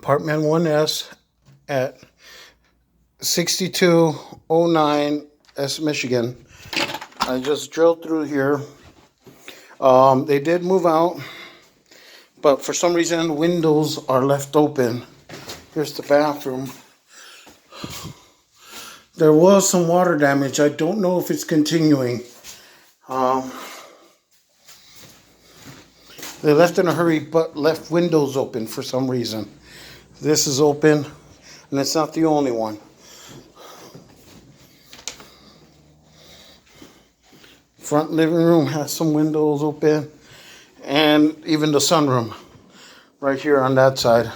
apartment 1S at 6209 S Michigan. I just drilled through here. They did move out, but for some reason the windows are left open. Here's the bathroom. There was some water damage. I don't know if it's continuing. They left in a hurry, but left windows open for some reason. This is open, and it's not the only one. Front living room has some windows open, and even the sunroom right here on that side.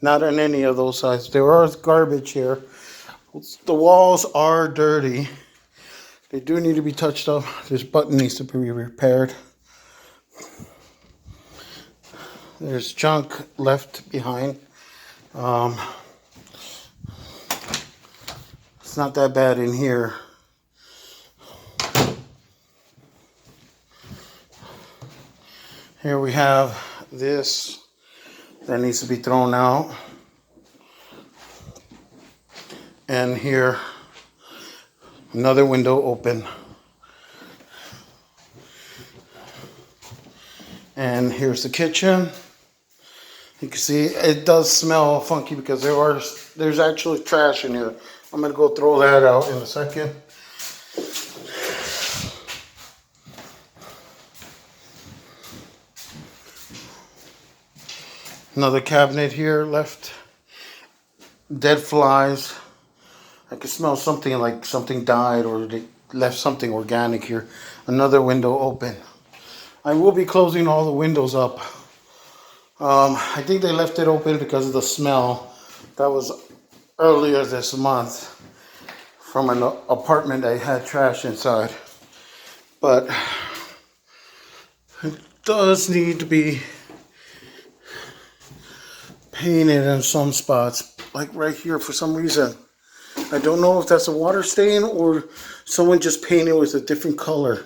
Not on any of those sides. There is garbage here. The walls are dirty. They do need to be touched up. This button needs to be repaired. There's junk left behind. It's not that bad in here. Here we have this that needs to be thrown out. And here, another window open. And here's the kitchen. You can see it does smell funky because there's actually trash in here. I'm gonna go throw that out in a second. Another cabinet here left. Dead flies. I can smell something like something died or they left something organic here. Another window open. I will be closing all the windows up. I think they left it open because of the smell that was earlier this month from an apartment that had trash inside. But it does need to be painted in some spots, like right here for some reason. I don't know if that's a water stain or someone just painted with a different color.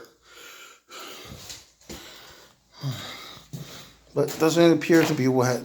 But it doesn't appear to be wet.